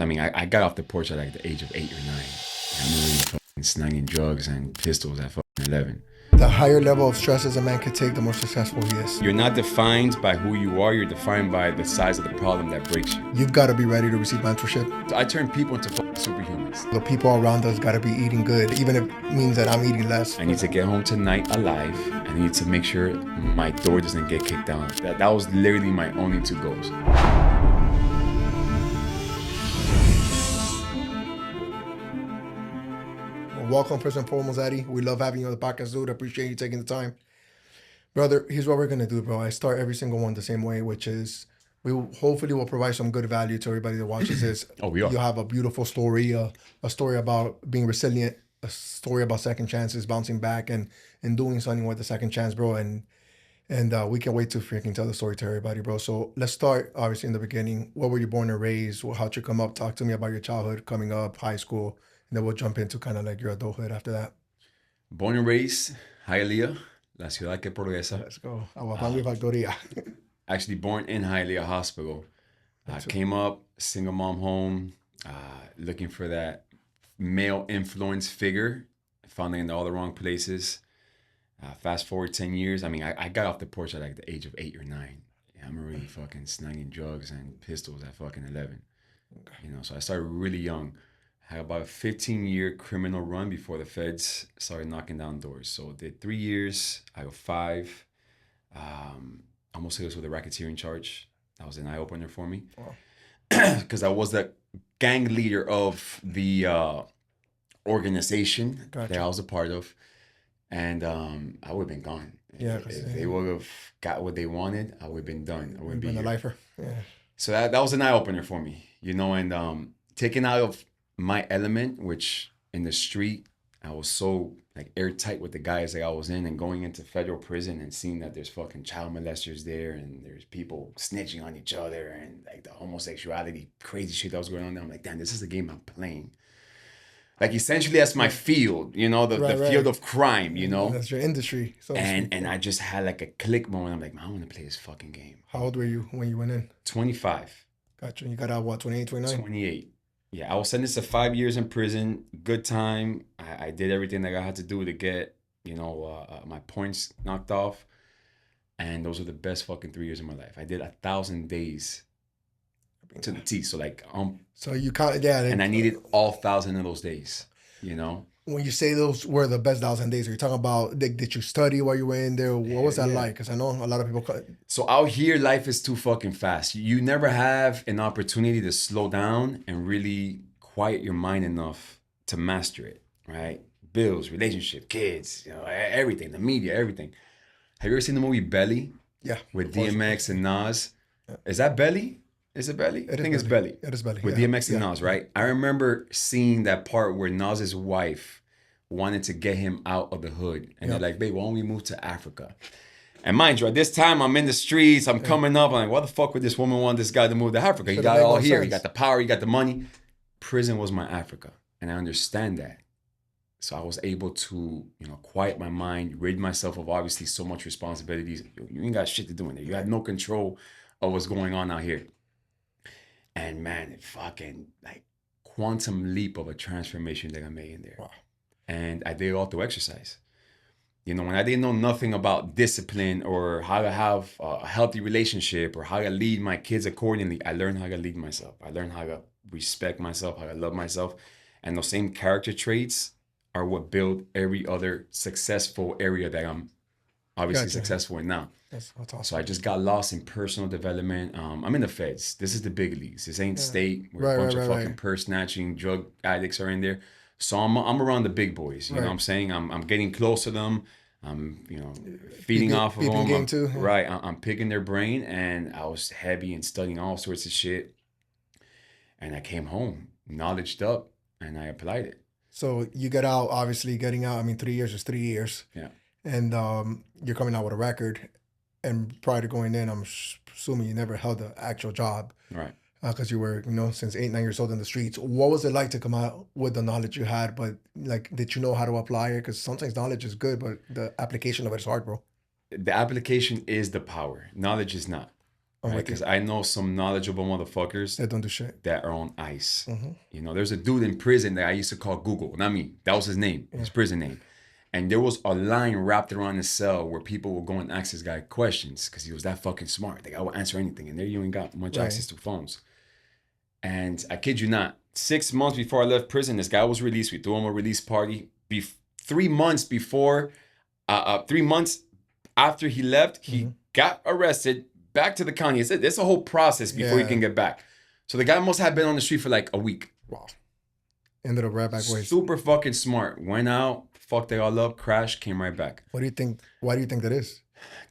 I mean, I got off the porch at like the age of 8 or 9. I'm really fucking slanging drugs and pistols at fucking 11. The higher level of stresses a man could take, the more successful he is. You're not defined by who you are. You're defined by the size of the problem that breaks you. You've got to be ready to receive mentorship. So I turn people into fucking superhumans. The people around us got to be eating good, even if it means that I'm eating less. I need to get home tonight alive. I need to make sure my door doesn't get kicked down. That was literally my only 2 goals. Welcome, first and foremost, Eddie. We love having you on the podcast, dude. I appreciate you taking the time. Brother, here's what we're going to do, bro. I start every single one the same way, which is hopefully will provide some good value to everybody that watches this. We are. You have a beautiful story, a story about being resilient, a story about second chances, bouncing back, and doing something with the second chance, bro. And we can't wait to freaking tell the story to everybody, bro. So let's start, obviously, in the beginning. Where were you born and raised? How'd you come up? Talk to me about your childhood, coming up, high school. And then we'll jump into kind of like your adulthood after that. Born and raised, Hialeah, la ciudad que progresa. Let's go. Aguacamole Factoría. Actually born in Hialeah Hospital. Came up, single mom home, looking for that male influence figure. Found it in all the wrong places. Fast forward 10 years. I mean, I got off the porch at like the age of 8 or 9. Yeah, I'm already fucking slanging drugs and pistols at fucking 11. Okay. You know, so I started really young. Had about a 15-year criminal run before the feds started knocking down doors. So did 3 years. I got 5. Almost hit us with a racketeering charge. That was an eye-opener for me. Because I was the gang leader of the organization that I was a part of. And I would have been gone. Yeah, if they would have got what they wanted, I would have been done. I wouldn't be a lifer. Yeah. So that was an eye-opener for me, you know, and taking out of my element, which in the street, I was so like airtight with the guys that I was in, and going into federal prison and seeing that there's fucking child molesters there and there's people snitching on each other and like the homosexuality, crazy shit that was going on there. I'm like, damn, this is the game I'm playing. Like essentially that's my field, you know, the field of crime, you know. That's your industry. So and I just had like a click moment. I'm like, man, I want to play this fucking game. How old were you when you went in? 25. Gotcha. You got out what, 28, 29? 28. Yeah, I was sentenced to 5 years in prison. Good time. I did everything that I had to do to get, you know, my points knocked off. And those were the best fucking 3 years of my life. I did 1,000 days to the T. So like, so you can't, yeah. And I needed all 1,000 of those days, you know. When you say those were the best 1,000 days, are you talking about, did you study while you were in there? What was that like? Because I know a lot of people. So out here, life is too fucking fast. You never have an opportunity to slow down and really quiet your mind enough to master it, right? Bills, relationship, kids, you know, everything, the media, everything. Have you ever seen the movie Belly? Yeah. With DMX and Nas? Yeah. Is that Belly? Is it Belly? I think it's Belly. It is Belly. With DMX and Nas, right? I remember seeing that part where Nas's wife wanted to get him out of the hood. And they're like, babe, why don't we move to Africa? And mind you, at this time, I'm in the streets, I'm coming up. I'm like, why the fuck would this woman want this guy to move to Africa? He got it all here. Sense. He got the power, he got the money. Prison was my Africa. And I understand that. So I was able to, you know, quiet my mind, rid myself of obviously so much responsibilities. You ain't got shit to do in there. You have no control of what's going on out here. And man, it fucking like quantum leap of a transformation that I made in there. Wow. And I did it all through exercise. You know, when I didn't know nothing about discipline or how to have a healthy relationship or how to lead my kids accordingly, I learned how to lead myself. I learned how to respect myself, how to love myself. And those same character traits are what build every other successful area that I'm obviously successful in now. That's awesome. So I just got lost in personal development. I'm in the feds. This is the big leagues. This ain't state where a bunch of fucking purse snatching drug addicts are in there. So I'm around the big boys. You know what I'm saying? I'm getting close to them. I'm, you know, feeding off of them. Game too. Right. I'm picking their brain, and I was heavy and studying all sorts of shit. And I came home, knowledged up, and I applied it. So you get out, obviously getting out. I mean, 3 years is 3 years. Yeah. And you're coming out with a record. And prior to going in, I'm assuming you never held an actual job. Right. Because you were, you know, since 8, 9 years old in the streets. What was it like to come out with the knowledge you had? But like, did you know how to apply it? Because sometimes knowledge is good, but the application of it is hard, bro. The application is the power. Knowledge is not. I'm right? with you. Because I know some knowledgeable motherfuckers That don't do shit. that are on ice. Mm-hmm. You know, there's a dude in prison that I used to call Google. Not me. That was his name, his prison name. And there was a line wrapped around the cell where people would go and ask this guy questions because he was that fucking smart. The guy would answer anything. And there you ain't got much access to phones. And I kid you not, 6 months before I left prison, this guy was released. We threw him a release party. 3 months before, 3 months after he left, he got arrested, back to the county. It's a whole process before he can get back. So the guy must have been on the street for like a week. Wow. Ended up right back ways. Super fucking smart. Went out, fucked it all up, crashed, came right back. What do you think? Why do you think that is?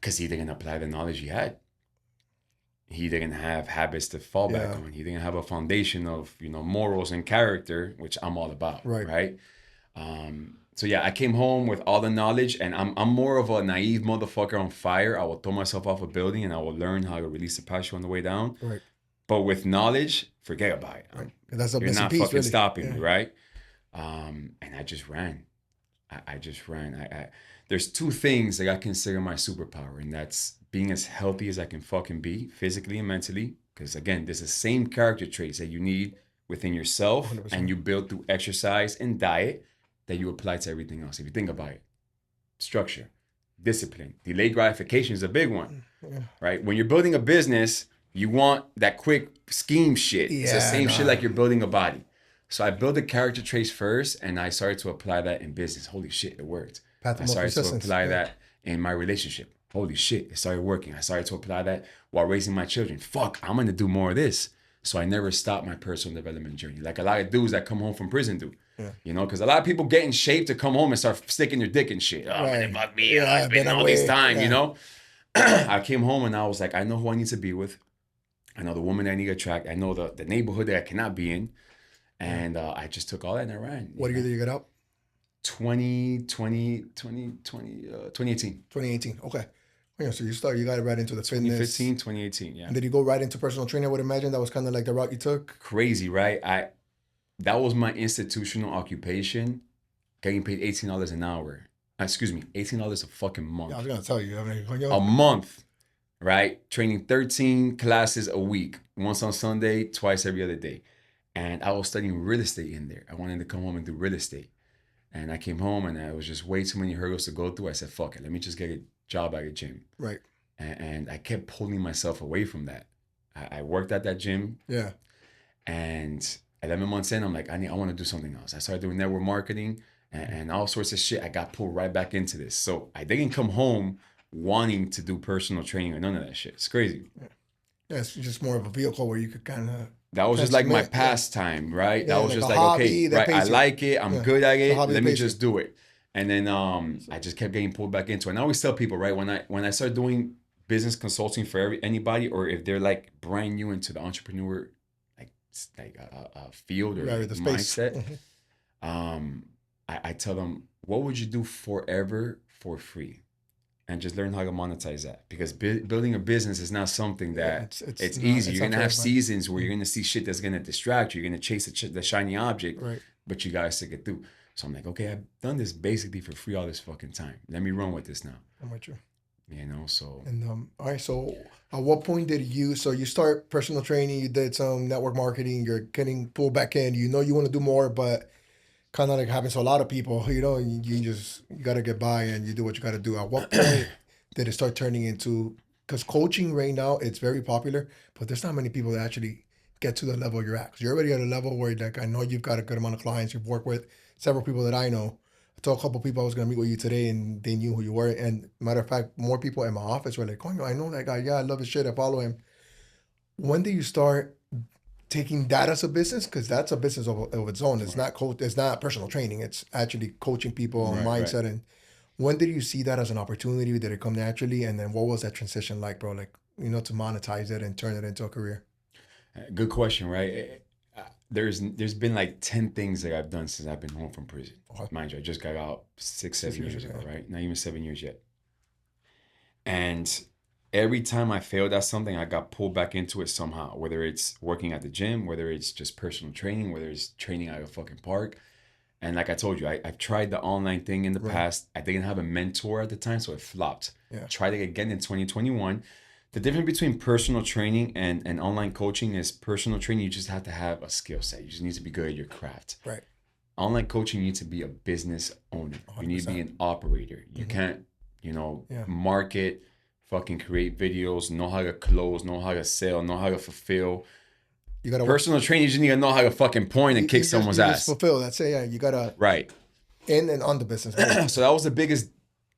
Because he didn't apply the knowledge he had. He didn't have habits to fall back on. He didn't have a foundation of, morals and character, which I'm all about. Right. So yeah, I came home with all the knowledge, and I'm more of a naive motherfucker on fire. I will throw myself off a building and I will learn how to release the parachute on the way down. Right. But with knowledge, forget about it. Right. That's a You're not piece, fucking really. stopping me, right? And I just ran. I just ran. There's two things that I consider my superpower, and that's being as healthy as I can fucking be, physically and mentally. Because again, there's the same character traits that you need within yourself 100%. and you build through exercise and diet that you apply to everything else. If you think about it, structure, discipline, delayed gratification is a big one, right? When you're building a business, you want that quick scheme shit. It's the same shit like you're building a body. So I built the character traits first, and I started to apply that in business. Holy shit, it worked. I started to apply that in my relationship. Holy shit, it started working. I started to apply that while raising my children. Fuck, I'm going to do more of this. So I never stopped my personal development journey. Like a lot of dudes that come home from prison do. Because a lot of people get in shape to come home and start sticking their dick in shit. Oh, man, fuck me. It's been all this time, I came home and I was like, I know who I need to be with. I know the woman I need to attract. I know the neighborhood that I cannot be in. And I just took all that and I ran. What year did you get out? 2018. 2018. Okay. Yeah, so you got right into the fitness. 2015, 2018, yeah. And did you go right into personal training? I would imagine that was kind of like the route you took. Crazy, right? That was my institutional occupation, getting paid $18 an hour. Excuse me, $18 a fucking month. Yeah, I was going to tell you. A month, right? Training 13 classes a week, once on Sunday, twice every other day. And I was studying real estate in there. I wanted to come home and do real estate. And I came home and I was just way too many hurdles to go through. I said, fuck it, let me just get a job at a gym. Right. And I kept pulling myself away from that. I worked at that gym. Yeah. And 11 months in, I'm like, I want to do something else. I started doing network marketing and all sorts of shit. I got pulled right back into this. So I didn't come home wanting to do personal training or none of that shit. It's crazy. Yeah, it's just more of a vehicle where you could kind of... That was just like my pastime, right? Yeah, that was like just a like, hobby okay, right, I like it. I'm good at it. Let me just do it. And then I just kept getting pulled back into it. And I always tell people, right, when I start doing business consulting for anybody, or if they're like brand new into the entrepreneur like a field or the mindset, I tell them, what would you do forever for free? And just learn how to monetize that, because building a business is not something that it's easy. You're gonna have seasons where you're gonna see shit that's gonna distract you. You're gonna chase the shiny object, right? But you gotta stick it through. So I'm like, okay, I've done this basically for free all this fucking time. Let me run with this now. I'm with you. So. And all right. So at what point did you start personal training? You did some network marketing. You're getting pulled back in. You want to do more, but kind of like happens to a lot of people, you got to get by and you do what you got to do. At what point did it start turning into, because coaching right now, it's very popular, but there's not many people that actually get to the level you're at. Because you're already at a level where, like, I know you've got a good amount of clients. You've worked with several people that I know. I told a couple people I was going to meet with you today and they knew who you were. And matter of fact, more people in my office were like, I know that guy. Yeah, I love his shit. I follow him. When do you start taking that as a business? Because that's a business of its own. It's not it's not personal training. It's actually coaching people on mindset. Right. And when did you see that as an opportunity? Did it come naturally? And then what was that transition like, bro? Like, to monetize it and turn it into a career? Good question, right? There's been like 10 things that I've done since I've been home from prison. Mind you, I just got out 6-7 years ago, right? Not even 7 years yet. And every time I failed at something, I got pulled back into it somehow, whether it's working at the gym, whether it's just personal training, whether it's training at a fucking park. And like I told you, I've tried the online thing in the past. I didn't have a mentor at the time, so it flopped. Yeah. Tried it again in 2021. The difference between personal training and online coaching is personal training, you just have to have a skill set. You just need to be good at your craft. Right. Online coaching, you need to be a business owner. 100%. You need to be an operator. You can't, market, fucking create videos, know how to close, know how to sell, know how to fulfill. You gotta personal training, you just need to know how to fucking point and kick someone's ass. Just fulfill. That's it. Yeah, you gotta right in and on the business. Right? So that was the biggest.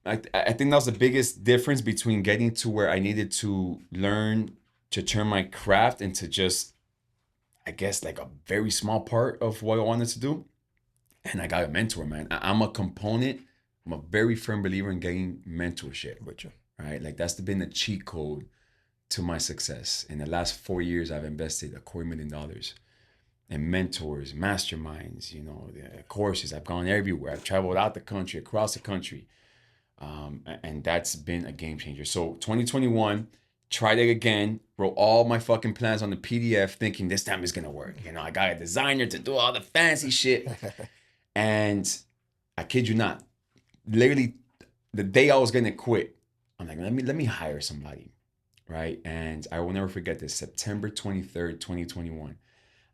I think that was the biggest difference between getting to where I needed to learn to turn my craft into just, I guess, like a very small part of what I wanted to do. And I got a mentor, man. I'm a component. I'm a very firm believer in getting mentorship. With you. Right? Like that's been the cheat code to my success. In the last 4 years, I've invested $250,000 in mentors, masterminds, courses. I've gone everywhere. I've traveled out the country, across the country. And that's been a game changer. So 2021, tried it again, wrote all my fucking plans on the PDF thinking this time it's going to work. I got a designer to do all the fancy shit. And I kid you not, literally the day I was going to quit, I'm like, let me hire somebody. Right. And I will never forget this. September 23rd, 2021.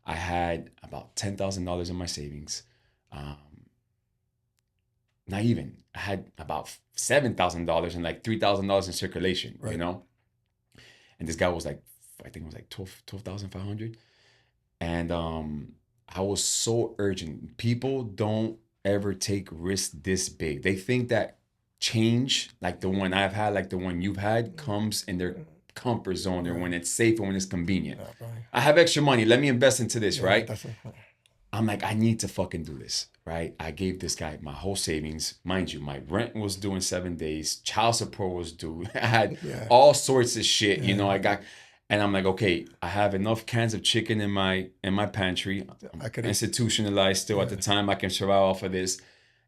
I had about $10,000 in my savings. Not even. I had about $7,000 and like $3,000 in circulation, right. And this guy was like, I think it was like 12,500. And I was so urgent. People don't ever take risks this big. They think that change, like the one I've had, like the one you've had, comes in their comfort zone or when it's safe or when it's convenient. I have extra money. Let me invest into this, right? I'm like, I need to fucking do this, right? I gave this guy my whole savings. Mind you, my rent was due in 7 days. Child support was due. I had all sorts of shit, and I'm like, okay, I have enough cans of chicken in my pantry. I'm institutionalized still at the time. I can survive off of this.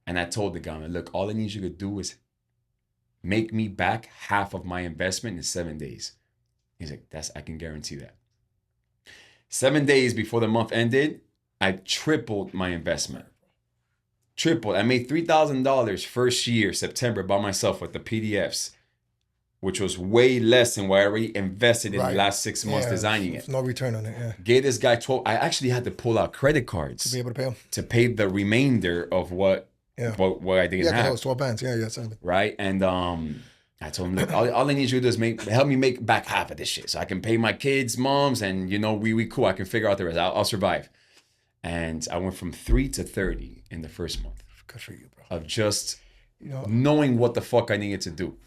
And I told the guy, look, all I need you to do is make me back half of my investment in 7 days. He's like, I can guarantee that. 7 days before the month ended, I tripled my investment. Tripled. I made $3,000 first year, September, by myself with the PDFs, which was way less than what I already invested in the last 6 months designing it. No return on it, yeah. Gave this guy 12. I actually had to pull out credit cards to be able to pay him. To pay the remainder of what I didn't have. Yeah, it was 12 bands. Yeah. Right? And I told him, look, all I need you to do is help me make back half of this shit so I can pay my kids, moms, and, we cool. I can figure out the rest. I'll survive. And I went from 3 to 30 in the first month. Good for you, bro. Of just knowing what the fuck I needed to do.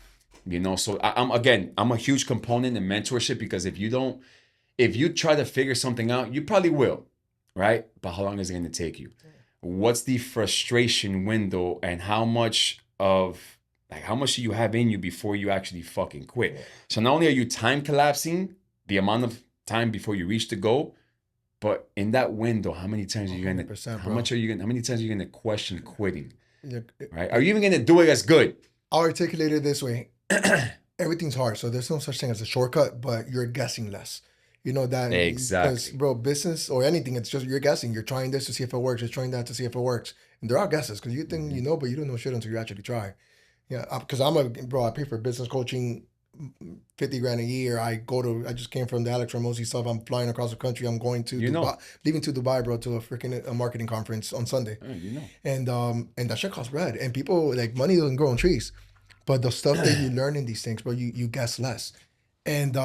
So I'm a huge component in mentorship because if you try to figure something out, you probably will, right? But how long is it going to take you? What's the frustration window and how much do you have in you before you actually fucking quit? Yeah. So not only are you time collapsing the amount of time before you reach the goal, but in that window, how many times are you going to, how many times are you going to question quitting? Right? Are you even going to do it as good? I'll articulate it this way. Everything's hard. So there's no such thing as a shortcut, but you're guessing less. That exactly, because, bro, business or anything, it's just you're guessing. You're trying this to see if it works. You're trying that to see if it works. And there are guesses because you think but you don't know shit until you actually try. Yeah, because I pay for business coaching, $50,000 a year. I just came from the Alex Ramosi stuff. I'm flying across the country. I'm going to Dubai, leaving to Dubai, bro, to a marketing conference on Sunday. And that shit costs bread. And people like money doesn't grow on trees. But the stuff that you learn in these things, bro, you guess less. And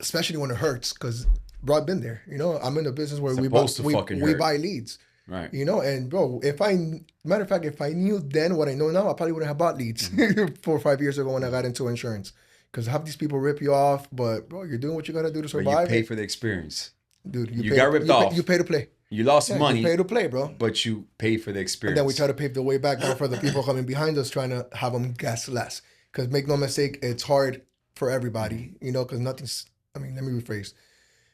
especially when it hurts, because, bro, I've been there. I'm in a business where we buy leads. Right. And, bro, if I knew then what I know now, I probably wouldn't have bought leads 4 or 5 years ago when I got into insurance. Because half these people rip you off, but, bro, you're doing what you got to do to survive. But you pay for the experience. Dude, you got ripped off. You pay to play. You lost money. You pay to play, bro. But you pay for the experience. And then we try to pave the way back down for the people coming behind us, trying to have them guess less. Because make no mistake, it's hard for everybody, because nothing's, let me rephrase.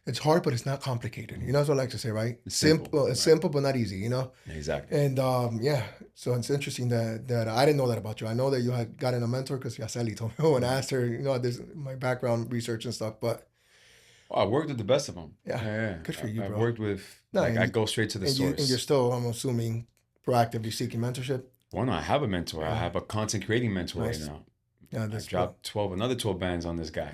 It's hard, but it's not complicated. That's what I like to say, right? It's simple. It's simple, but not easy, Exactly. And so it's interesting that I didn't know that about you. I know that you had gotten a mentor because Yaseli told me when I asked her, this my background research and stuff, but. Oh, I worked with the best of them. Yeah. Good for you, bro. I worked with, I go straight to the source. And you're still, I'm assuming, proactively seeking mentorship? Well, no, I have a mentor. I have a content creating mentor right now. Yeah, I dropped another 12 bands on this guy.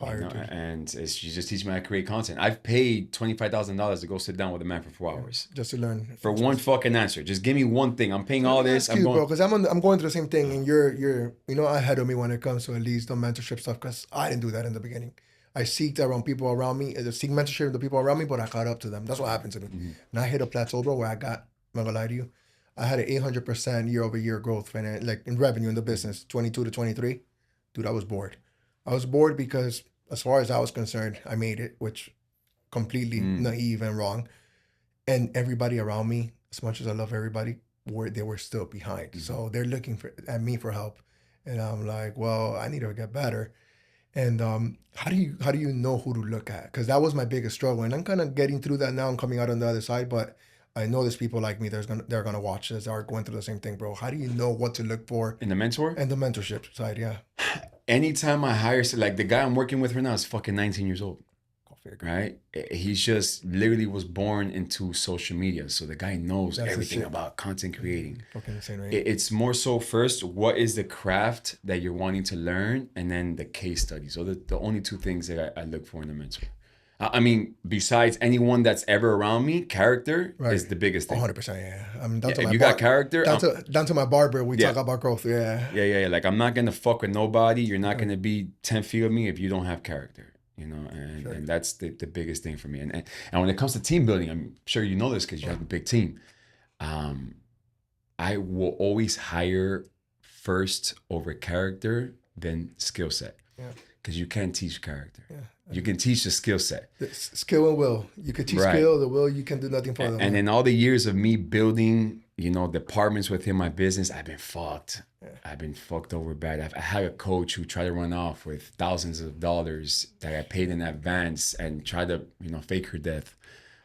Fire, dude. And she just teach me how to create content. I've paid $25,000 to go sit down with a man for 4 hours Just to learn. for one fucking answer. Just give me one thing. I'm paying all this. I'm bro, because I'm going through the same thing, and you're ahead of me when it comes to at least the mentorship stuff, because I didn't do that in the beginning. I seeked around people around me, seek mentorship with the people around me, but I caught up to them. That's what happened to me. And I hit a plateau, bro, where I'm not gonna lie to you, I had an 800% year-over-year growth like in revenue in the business, 22 to 23. Dude, I was bored. I was bored because, as far as I was concerned, I made it, which completely naive and wrong. And everybody around me, as much as I love everybody, they were still behind. So they're looking at me for help, and I'm like, well, I need to get better. And how do you know who to look at? Because that was my biggest struggle, and I'm kind of getting through that now. I'm coming out on the other side, but I know there's people like me they're gonna watch this, are going through the same thing, bro. How do you know what to look for in the mentor and the mentorship side? Yeah. Anytime I hire, like the guy I'm working with right now is fucking 19 years old. Right? He's just literally was born into social media. So the guy knows everything about content creating. Fucking insane, right? It's more so first, what is the craft that you're wanting to learn? And then the case studies. So the only two things that I look for in a mentor. I mean, besides anyone that's ever around me, character is the biggest thing. 100%, yeah. I mean, if you got character. Down to my barber, we talk about growth, yeah. Yeah. Like, I'm not going to fuck with nobody. You're not going to be 10 feet of me if you don't have character. And that's the biggest thing for me. And when it comes to team building, I'm sure you know this because you have a big team. I will always hire first over character than skill set. Because you can't teach character. You can teach the skill set. The skill and will. You can teach skill, the will, you can do nothing for them. And in all the years of me building, departments within my business, I've been fucked. I've been fucked over bad. I had a coach who tried to run off with thousands of dollars that I paid in advance and tried to, fake her death.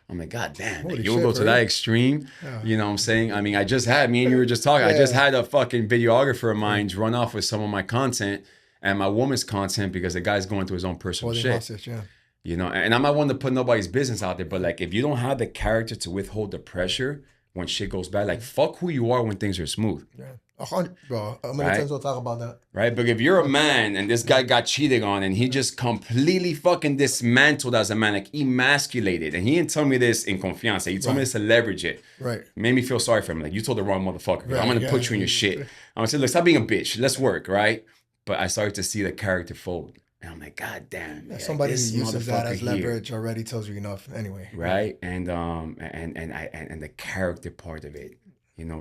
I'm like, God damn, you will go to that extreme? Yeah. You know what I'm saying? I mean, me and you were just talking. I just had a fucking videographer of mine run off with some of my content and my woman's content because the guy's going through his own personal shit. Hostage, and I'm not one to put nobody's business out there, but like, if you don't have the character to withhold the pressure when shit goes bad, like, fuck who you are when things are smooth. Yeah. 100, bro. How many times we'll talk about that? Right? But if you're a man and this guy got cheated on and he just completely fucking dismantled as a man, like emasculated, and he didn't tell me this in confianza. He told me this to leverage it. Right. Made me feel sorry for him. Like, you told the wrong motherfucker. Right. I'm going to put you in your shit. I'm going to say, look, stop being a bitch. Let's work, right? But I started to see the character fold. And I'm like, God damn. Yeah, somebody who uses that as leverage already tells you enough anyway. Right? And the character part of it.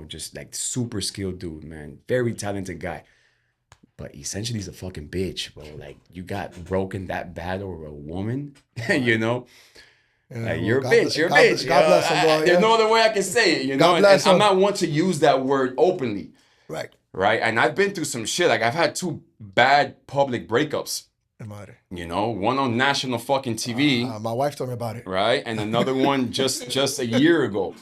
Just like super skilled dude, man. Very talented guy. But essentially he's a fucking bitch, bro. Like, you got broken that bad over a woman, Yeah, like, you're a bitch, you're a bitch. God bless him, bro. There's no other way I can say it, God bless him. I'm not one to use that word openly. Right. And I've been through some shit. Like, I've had 2 bad public breakups. One on national fucking TV. My wife told me about it. Right? And another one just a year ago.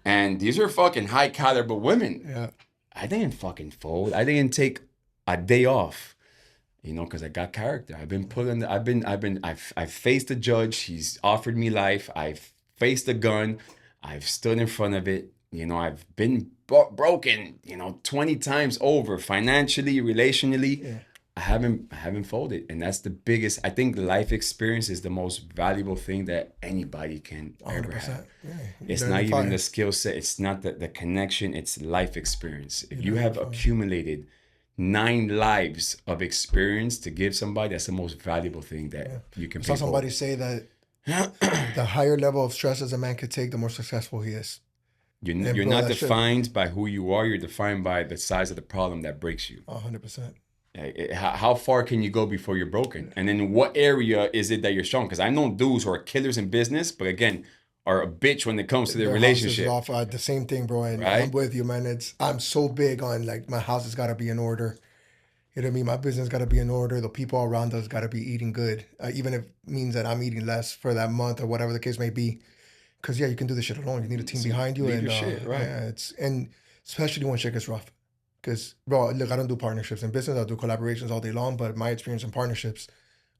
And these are fucking high caliber women. Yeah. I didn't fucking fold. I didn't take a day off, because I got character. I've faced the judge. He's offered me life. I've faced the gun. I've stood in front of it. I've been broken, 20 times over, financially, relationally. Yeah. I haven't folded, and that's the biggest. I think life experience is the most valuable thing that anybody can ever have. Yeah. It's not even the skill set. It's not the connection. It's life experience. If you have accumulated 9 lives of experience to give somebody, that's the most valuable thing that you can. I saw somebody say that the higher level of stress as a man could take, the more successful he is. You're not defined by who you are. You're defined by the size of the problem that breaks you. 100%. How far can you go before you're broken? And then what area is it that you're strong? Because I know dudes who are killers in business, but again, are a bitch when it comes to their relationship. Off, the same thing, bro. And I'm with you, man. I'm so big on, like, my house has got to be in order. You know what I mean? My business got to be in order. The people around us got to be eating good, even if it means that I'm eating less for that month or whatever the case may be. Because, you can do this shit alone. You need a team behind you. And shit, right. And especially when shit gets rough. Because, bro, look, I don't do partnerships in business. I do collaborations all day long. But my experience in partnerships,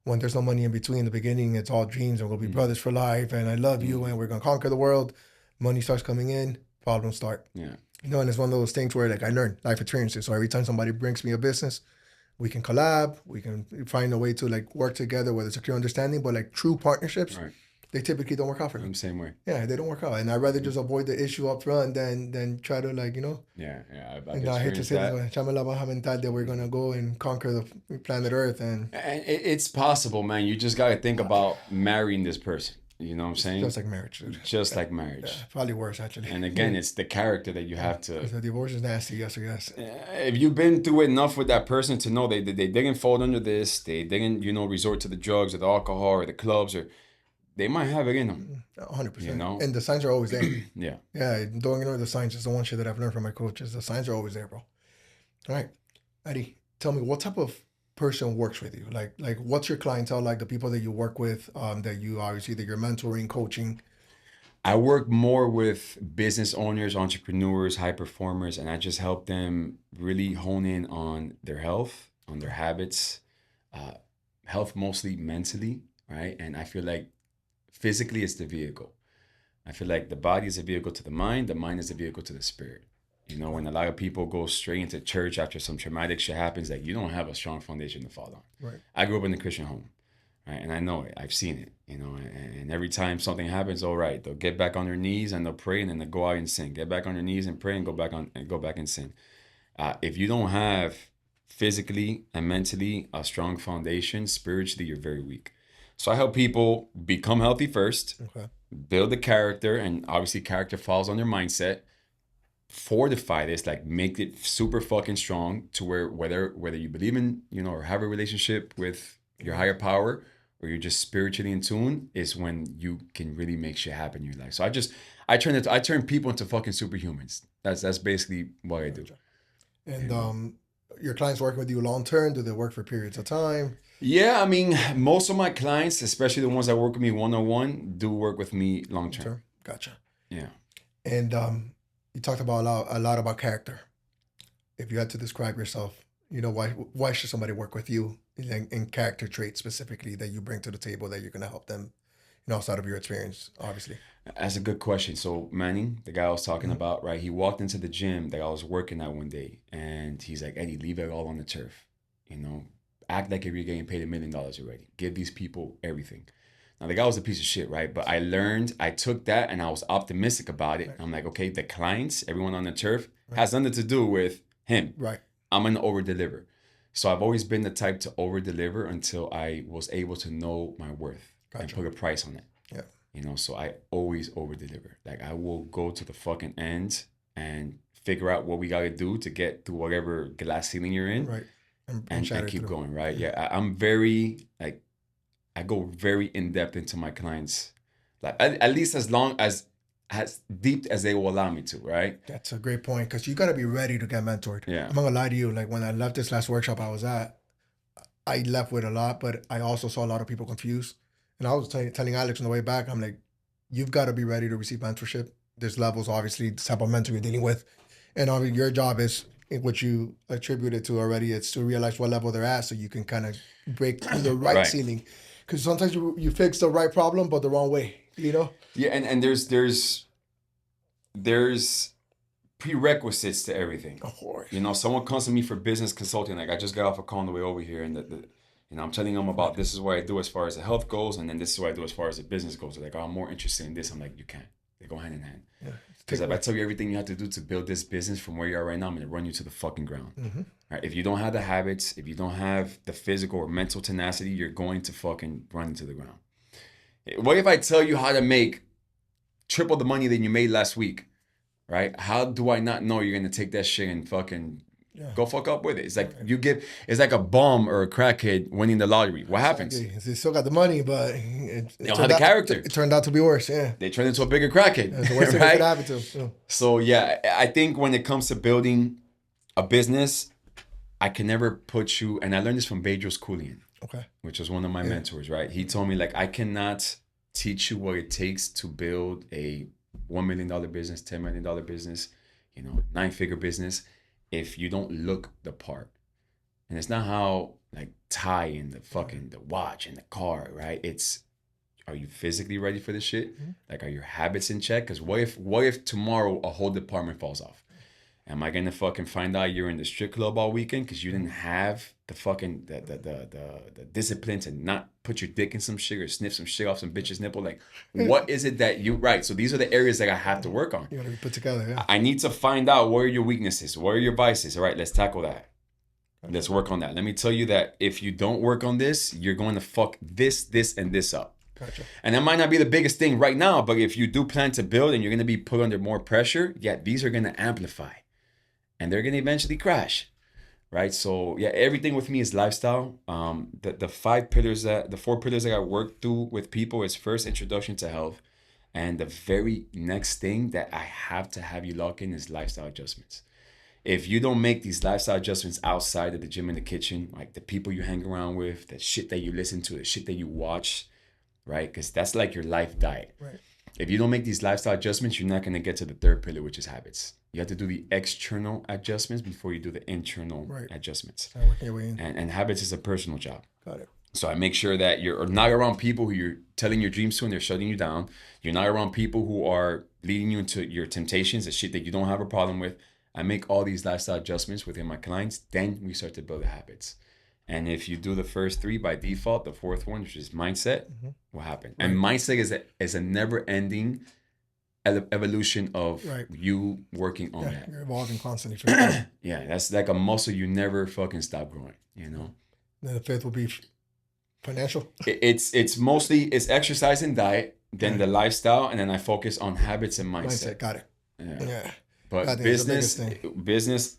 when there's no money in between, in the beginning, it's all dreams and we'll be brothers for life. And I love you and we're going to conquer the world. Money starts coming in, problems start. Yeah. And it's one of those things where, like, I learn life experiences. So every time somebody brings me a business, we can collab, we can find a way to like work together with a secure understanding. But like true partnerships, Right. they typically don't work out for me. I'm the same way. Yeah, they don't work out, and I'd rather just avoid the issue up front than try to like Yeah, I've And I hate to experienced say this, that. but echame la baja mental that we're gonna go and conquer the planet Earth, and And it's possible, man. You just got to think about marrying this person. You know what I'm it's saying? just like marriage, dude. Just like marriage. Yeah, probably worse actually. And again, it's the character that you have to. Because the divorce is nasty, yes or yes. If you've been through enough with that person to know they didn't fall under this, they didn't resort to the drugs or the alcohol or the clubs, or they might have it in them. 100%. You know? And the signs are always there. Yeah. Yeah, don't ignore the signs. It's the one shit that I've learned from my coaches. The signs are always there, bro. All right, Eddie, tell me what type of person works with you? Like what's your clientele like? The people that you work with, that you obviously that you're mentoring, coaching. I work more with business owners, entrepreneurs, high performers, and I just help them really hone in on their health, on their habits, health mostly mentally, right? And I feel like physically it's the vehicle. I feel like the body is a vehicle to the mind is a vehicle to the spirit. When a lot of people go straight into church after some traumatic shit happens, like you don't have a strong foundation to fall on. Right. I grew up in a Christian home, right? And I know it. I've seen it, and every time something happens, all right, they'll get back on their knees and they'll pray and then they'll go out and sin. Get back on their knees and pray and go back and sin. If you don't have physically and mentally a strong foundation, spiritually, you're very weak. So I help people become healthy first, Okay. build the character, and obviously character falls on their mindset. Fortify this, like make it super fucking strong to where whether you believe in, or have a relationship with your higher power or you're just spiritually in tune, is when you can really make shit happen in your life. So I turn people into fucking superhumans. That's basically what I do. And your clients working with you long term? Do they work for periods of time? Yeah, I mean, most of my clients, especially the ones that work with me one-on-one, do work with me long term. Gotcha. Yeah. And you talked about a lot about character. If you had to describe yourself, why should somebody work with you in character traits specifically that you bring to the table that you're gonna help them, outside of your experience, obviously. That's a good question. So Manning, the guy I was talking about, right? He walked into the gym that I was working at one day, and he's like, "Eddie, leave it all on the turf. Act like if you're getting paid $1 million already. Give these people everything." Now, the guy was a piece of shit, right? But I took that and I was optimistic about it. Right. I'm like, okay, the clients, everyone on the turf, has nothing to do with him. Right. I'm going to over-deliver. So I've always been the type to over-deliver until I was able to know my worth and put a price on it. Yeah. So I always over-deliver. Like, I will go to the fucking end and figure out what we got to do to get to whatever glass ceiling you're in. Right. And keep going, right? Yeah, I'm very, like, I go very in-depth into my clients, like at least as deep as they will allow me to, right? That's a great point, because you got to be ready to get mentored. Yeah. I'm not gonna lie to you, like when I left this last workshop I was at, I left with a lot, but I also saw a lot of people confused. And I was telling Alex on the way back, I'm like, you've got to be ready to receive mentorship. There's levels, obviously, the type of mentor you're dealing with. And your job is, what you attributed to already, it's to realize what level they're at so you can kind of break through the right ceiling. Because sometimes you fix the right problem, but the wrong way, Yeah, and there's prerequisites to everything. Of course. Someone comes to me for business consulting. Like, I just got off a call on the way over here, and I'm telling them about this is what I do as far as the health goes, and then this is what I do as far as the business goes. They're like, "Oh, I'm more interested in this." I'm like, "You can't. They go hand in hand." Yeah. Because if I tell you everything you have to do to build this business from where you are right now, I'm going to run you to the fucking ground. Mm-hmm. Right? If you don't have the habits, if you don't have the physical or mental tenacity, you're going to fucking run into the ground. What if I tell you how to make triple the money than you made last week? Right? How do I not know you're going to take that shit and fucking go fuck up with it? It's like it's like a bum or a crackhead winning the lottery. What happens? They still got the money, but they don't have the character. It turned out to be worse. Yeah, they turned into a bigger crackhead. That's the worst thing that could happen to them. So yeah, I think when it comes to building a business, I can never put you, and I learned this from Bedros Keuilian, which was one of my mentors, right? He told me, like, I cannot teach you what it takes to build a $1 million business, $10 million business, 9-figure business, if you don't look the part. And it's not how, like, tie and the watch and the car, right? It's, are you physically ready for this shit? Mm-hmm. Like, are your habits in check? Because what if tomorrow a whole department falls off? Am I gonna fucking find out you're in the strip club all weekend because you didn't have the fucking the discipline to not put your dick in some shit or sniff some shit off some bitch's nipple? Like, what is it that you right? So these are the areas that I have to work on. You gotta be put together, yeah. I need to find out what are your weaknesses, what are your vices. All right, let's tackle that. Let's work on that. Let me tell you that if you don't work on this, you're going to fuck this, and this up. Gotcha. And that might not be the biggest thing right now, but if you do plan to build and you're going to be put under more pressure, yeah, these are going to amplify and they're going to eventually crash, right? So yeah, everything with me is lifestyle. The 4 pillars that I work through with people is first, introduction to health. And the very next thing that I have to have you lock in is lifestyle adjustments. If you don't make these lifestyle adjustments outside of the gym and the kitchen, like the people you hang around with, the shit that you listen to, the shit that you watch, right? Because that's like your life diet. Right. If you don't make these lifestyle adjustments, you're not going to get to the 3rd pillar, which is habits. You have to do the external adjustments before you do the internal adjustments. Working your way in. And habits is a personal job. Got it. So I make sure that you're not around people who you're telling your dreams to and they're shutting you down. You're not around people who are leading you into your temptations, the shit that you don't have a problem with. I make all these lifestyle adjustments within my clients. Then we start to build the habits. And if you do the first 3 by default, the 4th one, which is mindset, will happen. Right. And mindset is a never-ending evolution of you working on that. You're evolving constantly. Yeah, that's like a muscle you never fucking stop growing, you know? Then the 5th will be financial. It's mostly exercise and diet, then the lifestyle, and then I focus on habits and mindset. Got it. Yeah. But business,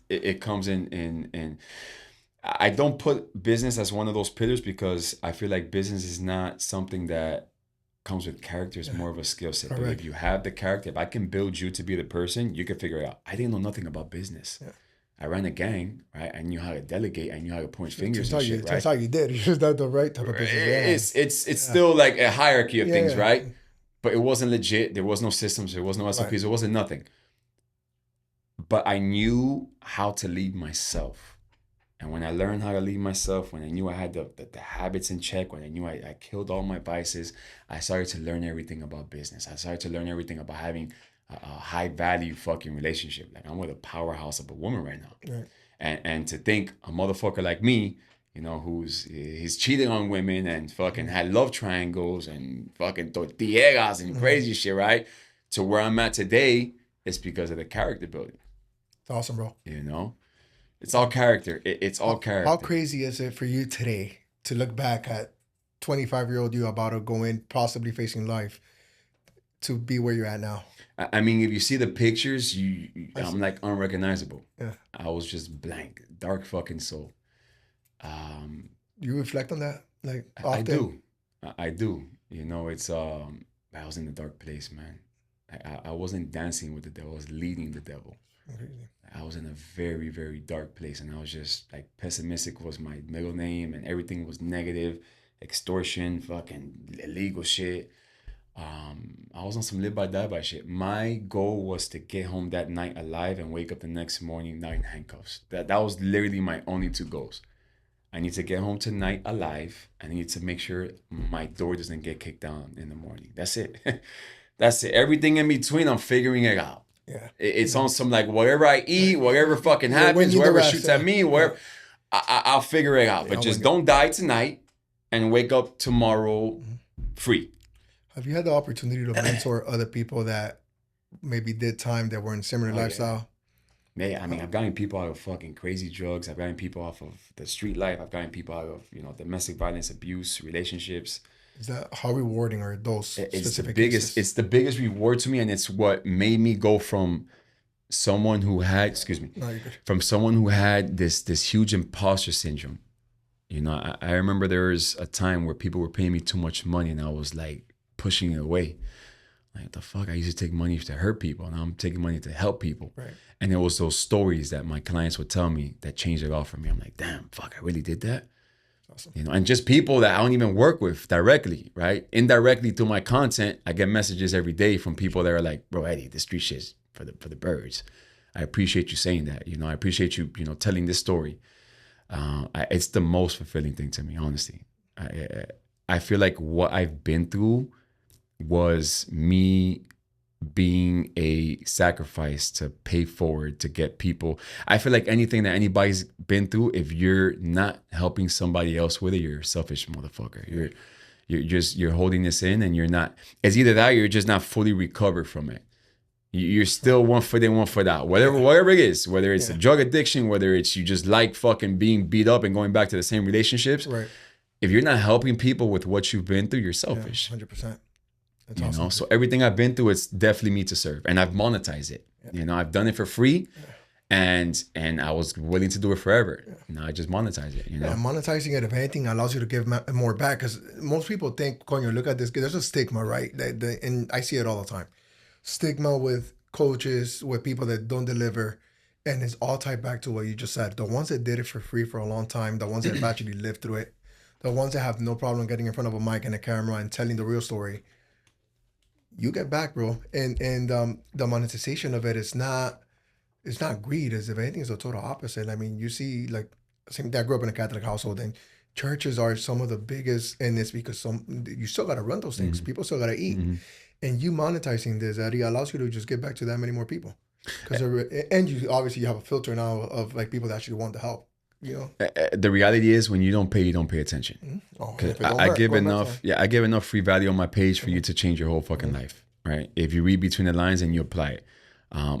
it comes in. I don't put business as one of those pillars because I feel like business is not something that comes with character. It's more of a skill set. But if you have the character, if I can build you to be the person, you can figure it out. I didn't know nothing about business. Yeah. I ran a gang, right? I knew how to delegate. I knew how to point fingers and shit, right? That's how you did. You just not the right type of business. It's still like a hierarchy of things, right? But it wasn't legit. There was no systems. There was no SOPs. There wasn't nothing. But I knew how to lead myself. And when I learned how to lead myself, when I knew I had the habits in check, when I knew I killed all my vices, I started to learn everything about business. I started to learn everything about having a high value fucking relationship. Like I'm with a powerhouse of a woman right now. Right. And to think a motherfucker like me, you know, he's cheating on women and fucking had love triangles and fucking tortilleras and crazy shit, right? To where I'm at today, it's because of the character building. It's awesome, bro. You know? It's all character. It's all character. How crazy is it for you today to look back at 25-year-old you about to go in, possibly facing life, to be where you're at now? I mean, if you see the pictures, I'm like unrecognizable. Yeah. I was just blank, dark fucking soul. You reflect on that, like often? I do. You know, it's I was in a dark place, man. I wasn't dancing with the devil. I was leading the devil. Amazing. I was in a very, very dark place, and I was just like pessimistic was my middle name, and everything was negative, extortion, fucking illegal shit. I was on some live by die by shit. My goal was to get home that night alive and wake up the next morning not in handcuffs. That was literally my only 2 goals. I need to get home tonight alive, and I need to make sure my door doesn't get kicked down in the morning. That's it. That's it. Everything in between, I'm figuring it out. Yeah, it's on some like whatever I eat, whatever fucking happens, whoever shoots at me, wherever, I'll figure it out. But just don't die tonight and wake up tomorrow free. Have you had the opportunity to mentor other people that maybe did time that were in similar lifestyle? Yeah, I mean, I've gotten people out of fucking crazy drugs. I've gotten people off of the street life. I've gotten people out of, you know, domestic violence, abuse, relationships. Is that how rewarding are those specific cases? It's the biggest reward to me, and it's what made me go from someone who had, from someone who had this huge imposter syndrome. You know, I remember there was a time where people were paying me too much money, and I was like pushing it away. Like, what the fuck? I used to take money to hurt people. Now I'm taking money to help people. Right. And it was those stories that my clients would tell me that changed it all for me. I'm like, damn, fuck, I really did that. Awesome. You know, and just people that I don't even work with directly, right? Indirectly through my content, I get messages every day from people that are like, bro, Eddie, the street shit's for the birds. I appreciate you saying that. You know, I appreciate you, you know, telling this story. It's the most fulfilling thing to me, honestly. I feel like what I've been through was me being a sacrifice to pay forward to get people. I feel like anything that anybody's been through, if you're not helping somebody else with it, you're a selfish motherfucker. You're holding this in, and you're not. It's either that or you're just not fully recovered from it. You're still one foot in, one foot out. Whatever it is, whether it's a drug addiction, whether it's you just like fucking being beat up and going back to the same relationships. Right. If you're not helping people with what you've been through, you're selfish. 100%. That's You awesome. know, so everything I've been through, it's definitely me to serve, and I've monetized it. You know, I've done it for free, and I was willing to do it forever. Now I just monetize it. You know, Monetizing it, if anything, allows you to give more back, because most people think, Coño, look at this. There's a stigma, right? And I see it all the time. Stigma with coaches, with people that don't deliver, and it's all tied back to what you just said. The ones that did it for free for a long time, the ones that have actually lived through it, the ones that have no problem getting in front of a mic and a camera and telling the real story, you get back, bro. And the monetization of it is not, it's not greed. As if anything, it's the total opposite. I mean, you see, like, I grew up in a Catholic household, and churches are some of the biggest, and it's because you still got to run those things. People still got to eat. And you monetizing this, Eddie, allows you to just get back to that many more people. And you obviously you have a filter now of like people that actually want to help. You know, the reality is when you don't pay attention. I give enough free value on my page for you to change your whole fucking life, right? If you read between the lines and you apply it.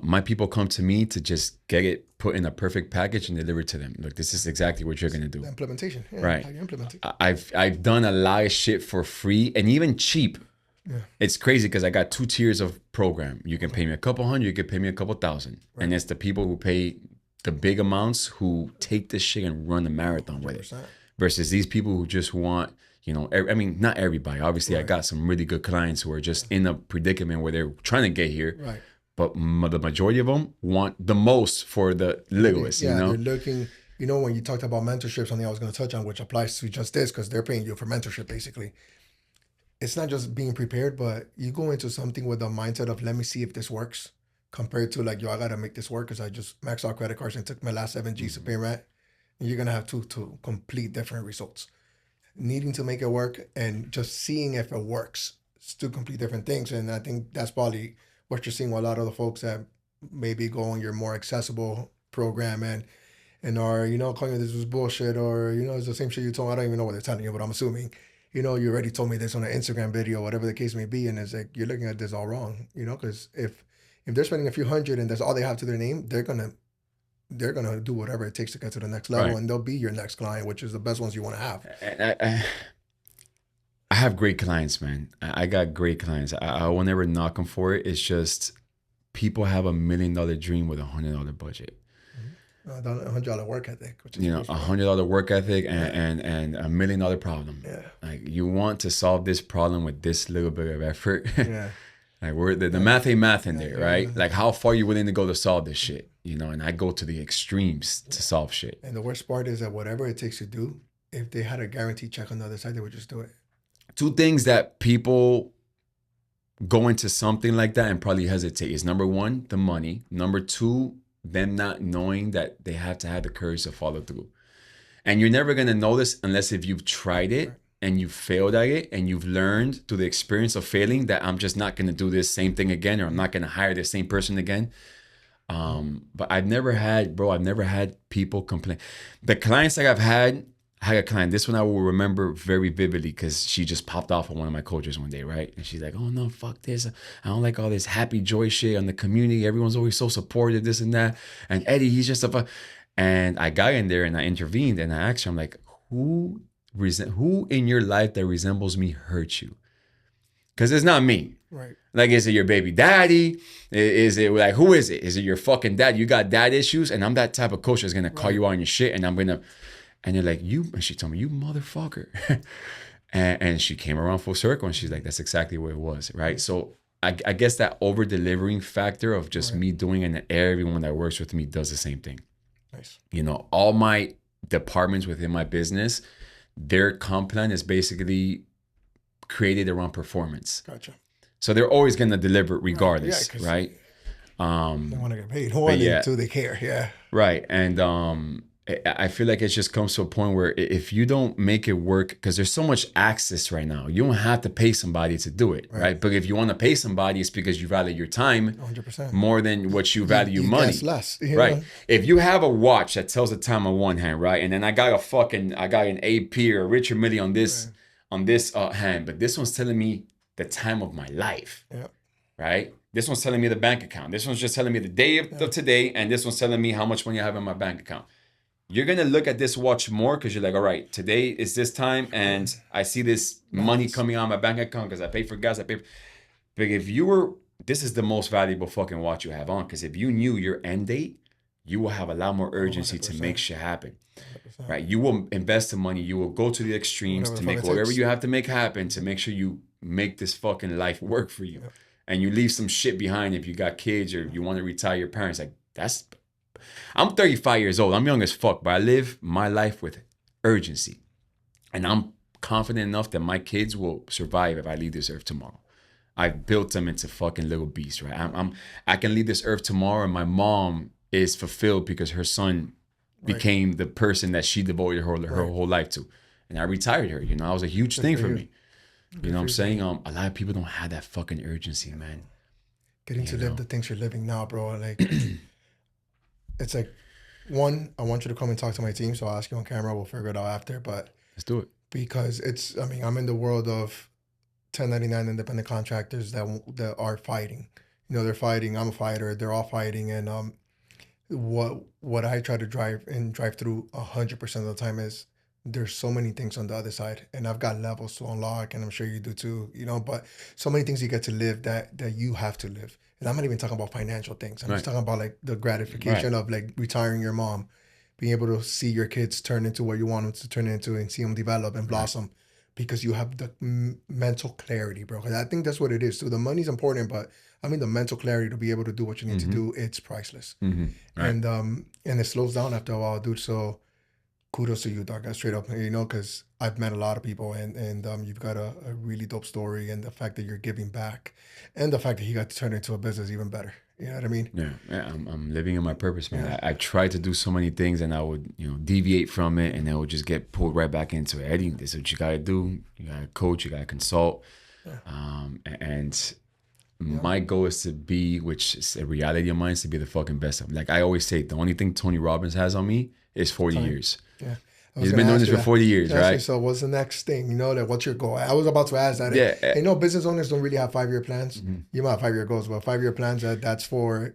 My people come to me to just get it put in a perfect package and deliver it to them. Look, this is exactly what you're gonna do. The implementation, right? How you implement it. I've done a lot of shit for free and even cheap. Yeah. It's crazy because I got 2 tiers of program. You can pay me a couple hundred, you can pay me a couple thousand. Right. And it's the people who pay the big amounts who take this shit and run a marathon 100%. With it. Versus these people who just want, you know, I mean, not everybody. Obviously, right. I got some really good clients who are just in a predicament where they're trying to get here. Right. But the majority of them want the most for the littlest, you know? They're looking, you know, when you talked about mentorship, something I was going to touch on, which applies to just this, because they're paying you for mentorship, basically. It's not just being prepared, but you go into something with the mindset of, let me see if this works, compared to like, yo, I got to make this work because I just maxed out credit cards and took my last 7 G's to pay rent. And you're going to have two complete different results. Needing to make it work and just seeing if it works. It's 2 complete different things. And I think that's probably what you're seeing with a lot of the folks that maybe go on your more accessible program and are, you know, calling this was bullshit, or, you know, it's the same shit you told me. I don't even know what they're telling you, but I'm assuming, you know, you already told me this on an Instagram video, whatever the case may be. And it's like, you're looking at this all wrong, you know, because if they're spending a few hundred and that's all they have to their name, they're going to do whatever it takes to get to the next level. Right. And they'll be your next client, which is the best ones you want to have. I have great clients, man. I got great clients. I will never knock them for it. It's just people have $1 million dream with $100 budget. $100 work ethic, which is, you know, $100 work ethic and $1 million problem. Yeah. Like, you want to solve this problem with this little bit of effort. Yeah. Like, the math ain't math in there, right? Like, how far you willing to go to solve this shit? You know, and I go to the extremes to solve shit. And the worst part is that whatever it takes to do, if they had a guaranteed check on the other side, they would just do it. 2 things that people go into something like that and probably hesitate is, number 1, the money. Number 2, them not knowing that they have to have the courage to follow through. And you're never going to know this unless if you've tried it and you failed at it and you've learned through the experience of failing that I'm just not going to do this same thing again, or I'm not going to hire the same person again. But I've never had people complain. The clients that I've had, I had a client, this one I will remember very vividly because she just popped off on one of my coaches one day, right? And she's like, oh no, fuck this. I don't like all this happy joy shit on the community. Everyone's always so supportive, this and that. And Eddie, he's just and I got in there and I intervened and I asked her, I'm like, who in your life that resembles me hurt you? Because it's not me. Right. Like, is it your baby daddy? Is it like, who is it? Is it your fucking dad? You got dad issues? And I'm that type of coach that's going to call you out on your shit. And I'm going to, and you're like, and she told me, you motherfucker. and she came around full circle and she's like, that's exactly what it was. Right. So I guess that over delivering factor of just me doing it, and everyone that works with me does the same thing. Nice. You know, all my departments within my business, their comp plan is basically created around performance. Gotcha. So they're always going to deliver regardless, right? They want to get paid. They care. Yeah. Right. And I feel like it just comes to a point where if you don't make it work, because there's so much access right now, you don't have to pay somebody to do it, right? But if you want to pay somebody, it's because you value your time 100%. more than what you value money. Guess less, right? If you have a watch that tells the time on one hand, right, and then I got an AP or Richard Mille on this hand, but this one's telling me the time of my life, right? This one's telling me the bank account. This one's just telling me the day of today, and this one's telling me how much money I have in my bank account. You're going to look at this watch more because you're like, all right, today is this time and I see this money coming out of my bank account because I pay for gas, But if this is the most valuable fucking watch you have on, because if you knew your end date, you will have a lot more urgency 100%. to make shit happen, 100%. right? You will invest the money. You will go to the extremes to make whatever you have to make happen to make sure you make this fucking life work for you. And you leave some shit behind if you got kids or you want to retire your parents. Like, I'm 35 years old. I'm young as fuck, but I live my life with urgency. And I'm confident enough that my kids will survive if I leave this earth tomorrow. I built them into fucking little beasts, right? I can leave this earth tomorrow and my mom is fulfilled because her son became the person that she devoted her whole life to. And I retired her, that was a huge thing for me. You know what I'm saying? A lot of people don't have that fucking urgency, man. Getting to live the things you're living now, bro. Like, it's like, one, I want you to come and talk to my team, so I'll ask you on camera. We'll figure it out after, but let's do it. Because I'm in the world of 1099 independent contractors that are fighting. They're fighting. I'm a fighter. They're all fighting, and what I try to drive through 100% of the time is there's so many things on the other side, and I've got levels to unlock, and I'm sure you do too. But so many things you get to live that you have to live. And I'm not even talking about financial things. I'm just talking about like the gratification of like retiring your mom, being able to see your kids turn into what you want them to turn into and see them develop and blossom because you have the mental clarity, bro. Because I think that's what it is. So the money's important, but the mental clarity to be able to do what you need to do, it's priceless. And it slows down after a while, dude. So kudos to you, dog. That's straight up, because I've met a lot of people and you've got a really dope story, and the fact that you're giving back and the fact that you got to turn it into a business even better. You know what I mean? Yeah, I'm living in my purpose, man. I tried to do so many things and I would, deviate from it and I would just get pulled right back into it. Eddie, this is what you got to do. You got to coach, you got to consult. My goal is to be, which is a reality of mine, is to be the fucking best. Like I always say, the only thing Tony Robbins has on me is 40 years. Yeah. He's been doing this for 40 years, right? So what's the next thing? Like what's your goal? I was about to ask that. Yeah. Business owners don't really have 5-year plans. You might have 5-year goals, but 5-year plans, that's for...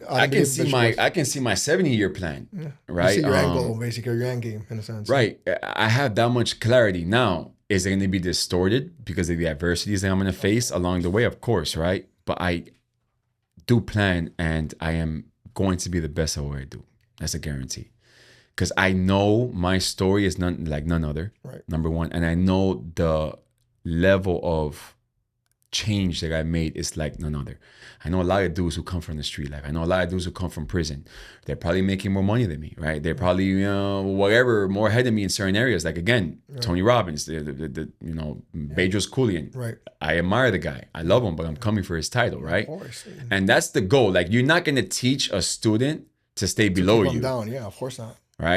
I can see my 70-year plan, right? You see your end goal, basically, your end game, in a sense. Right. I have that much clarity. Now, is it going to be distorted because of the adversities that I'm going to face along the way? Of course, right? But I do plan, and I am going to be the best at what I do. That's a guarantee. Because I know my story is none other, number one. And I know the level of change that I made is like none other. I know a lot of dudes who come from the street life. I know a lot of dudes who come from prison. They're probably making more money than me, right? They're probably, more ahead of me in certain areas. Like, again, Tony Robbins, Bedros Keuilian. Right. I admire the guy. I love him, but I'm coming for his title, right? Of course. And that's the goal. Like, you're not going to teach a student to stay below you. Down. Yeah, of course not.